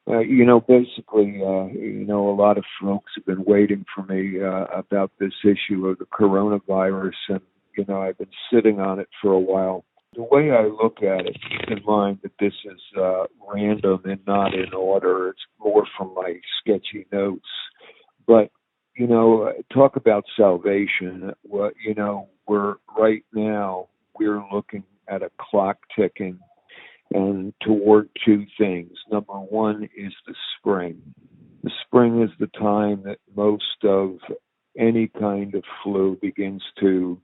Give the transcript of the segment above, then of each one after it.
Basically, a lot of folks have been waiting for me about this issue of the coronavirus, and I've been sitting on it for a while. The way I look at it, keep in mind that this is random and not in order. It's more from my sketchy notes. But, talk about salvation. We're right now, we're looking at a clock ticking and toward two things. Number one is the spring. The spring is the time that most of any kind of flu begins to,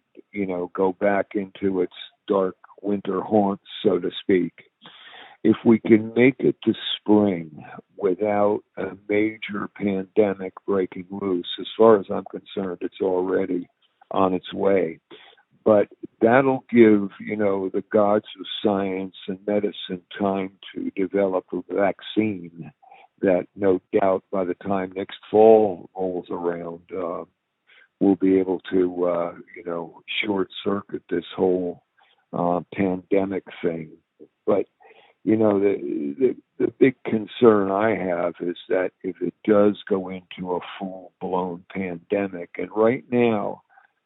go back into its dark winter haunts, so to speak. If we can make it to spring without a major pandemic breaking loose, as far as I'm concerned, it's already on its way. But that'll give, the gods of science and medicine time to develop a vaccine that no doubt by the time next fall rolls around, we'll be able to, short circuit this whole pandemic thing. But, the big concern I have is that if it does go into a full-blown pandemic, and right now,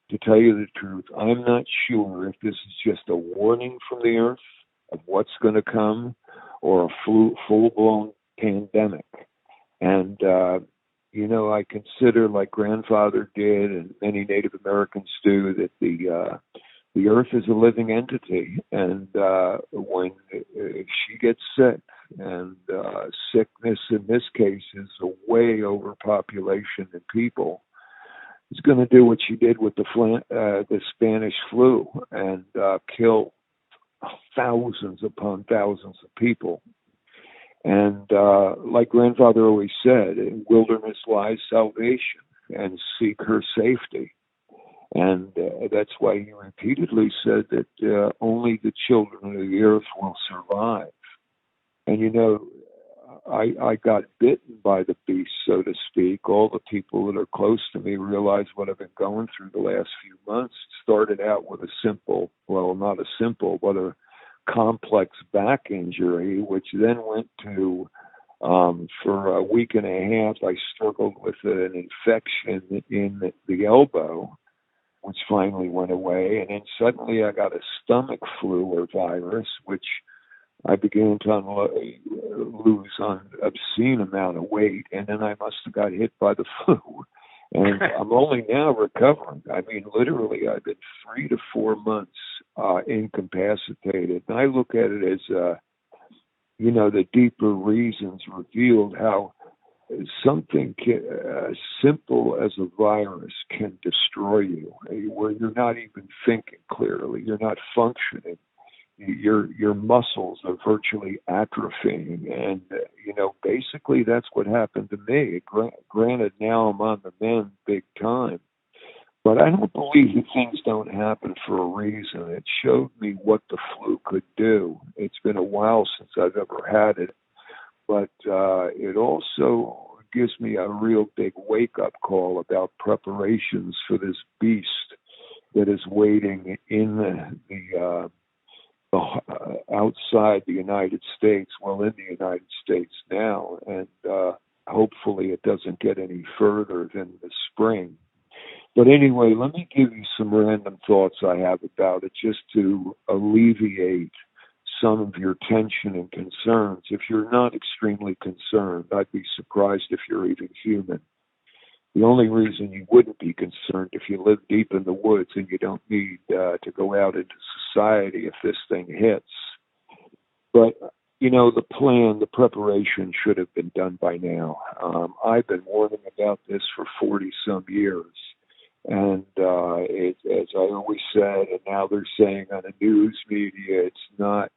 to tell you the truth, I'm not sure if this is just a warning from the earth of what's going to come or a full-blown pandemic. And, I consider, like grandfather did and many Native Americans do, that the earth is a living entity. And when she gets sick, and sickness in this case is a way overpopulation in people, is going to do what she did with the Spanish flu and kill thousands upon thousands of people. And like grandfather always said, in wilderness lies salvation, and seek her safety. And that's why he repeatedly said that only the children of the earth will survive. And I got bitten by the beast, so to speak. All the people that are close to me realize what I've been going through the last few months. It started out with not a simple, but a complex back injury, which then went to, for a week and a half, I struggled with an infection in the elbow, which finally went away. And then suddenly I got a stomach flu or virus, which I began to lose an obscene amount of weight, and then I must have got hit by the flu. And I'm only now recovering. I mean, literally, I've been 3 to 4 months incapacitated. And I look at it as, the deeper reasons revealed how something simple as a virus can destroy you, where you're not even thinking clearly, you're not functioning. Your muscles are virtually atrophying, and basically that's what happened to me. Granted, now I'm on the mend big time, but I don't believe that things don't happen for a reason. It showed me what the flu could do. It's been a while since I've ever had it, but it also gives me a real big wake-up call about preparations for this beast that is waiting in the outside the United States, in the United States now, and hopefully it doesn't get any further than the spring. But anyway, let me give you some random thoughts I have about it, just to alleviate some of your tension and concerns. If you're not extremely concerned, I'd be surprised if you're even human. The only reason you wouldn't be concerned if you live deep in the woods and you don't need to go out into society if this thing hits. But, the preparation should have been done by now. I've been warning about this for 40-some years. And as I always said, and now they're saying on the news media, it's not,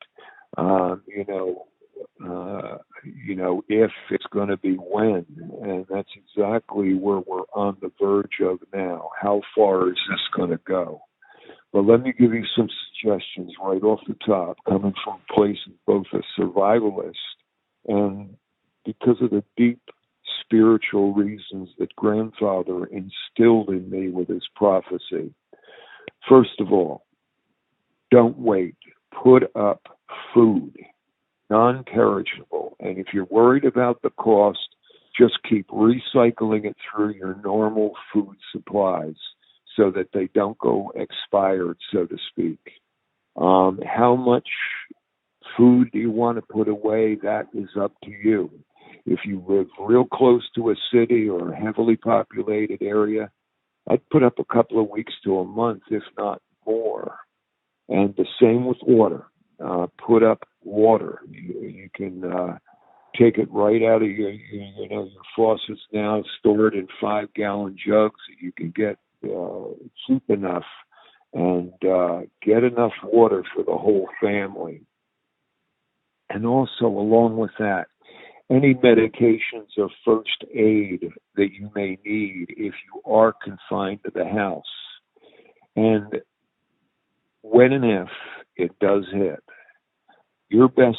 if it's going to be when. And that's exactly where we're on the verge of now. How far is this going to go? But let me give you some suggestions right off the top, coming from a place of both a survivalist and because of the deep spiritual reasons that grandfather instilled in me with his prophecy. First of all, don't wait. Put up food. non-perishable. And if you're worried about the cost, just keep recycling it through your normal food supplies so that they don't go expired, so to speak. How much food do you want to put away? That is up to you. If you live real close to a city or a heavily populated area, I'd put up a couple of weeks to a month, if not more. And the same with water. Put up water. You can take it right out of your faucets now, store it in 5-gallon jugs that you can get cheap enough, and get enough water for the whole family. And also, along with that, any medications or first aid that you may need if you are confined to the house. And when and if it does hit, your best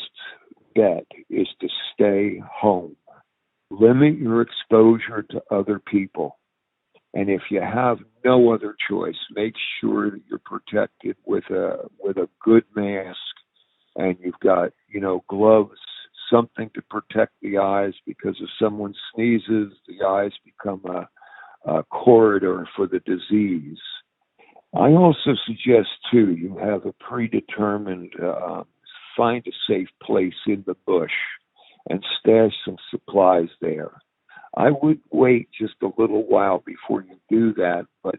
bet is to stay home. Limit your exposure to other people. And if you have no other choice, make sure that you're protected with a good mask, and you've got, gloves, something to protect the eyes, because if someone sneezes, the eyes become a corridor for the disease. I also suggest, too, you have a predetermined, find a safe place in the bush and stash some supplies there. I would wait just a little while before you do that, but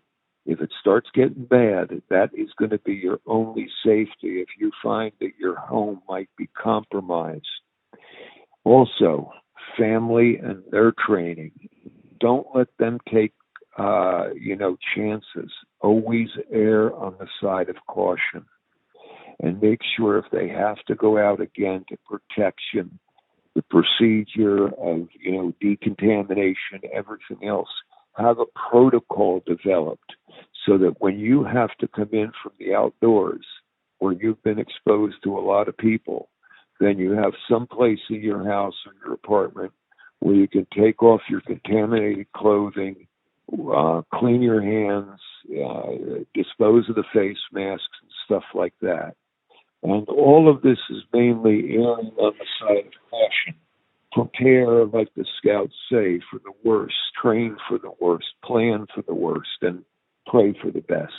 if it starts getting bad, that is going to be your only safety if you find that your home might be compromised. Also, family and their training. Don't let them take, chances. Always err on the side of caution. And make sure if they have to go out again to protection, the procedure of, decontamination, everything else, have a protocol developed so that when you have to come in from the outdoors where you've been exposed to a lot of people, then you have some place in your house or your apartment where you can take off your contaminated clothing, clean your hands, dispose of the face masks and stuff like that. And all of this is mainly erring on the side of caution. Prepare, like the scouts say, for the worst, train for the worst, plan for the worst, and pray for the best.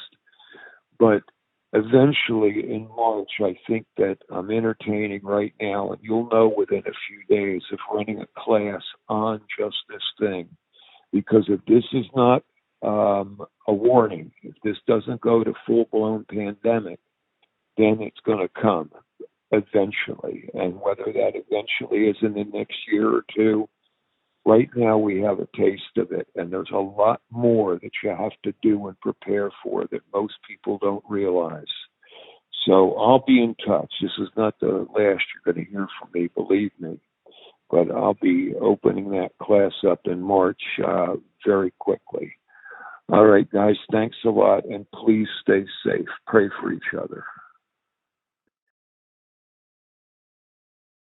But eventually in March, I think that I'm entertaining right now, and you'll know within a few days, of running a class on just this thing. Because if this is not a warning, if this doesn't go to full-blown pandemic, then it's going to come eventually. And whether that eventually is in the next year or two, right now we have a taste of it. And there's a lot more that you have to do and prepare for that most people don't realize. So I'll be in touch. This is not the last you're going to hear from me, believe me. But I'll be opening that class up in March very quickly. All right, guys, thanks a lot. And please stay safe. Pray for each other.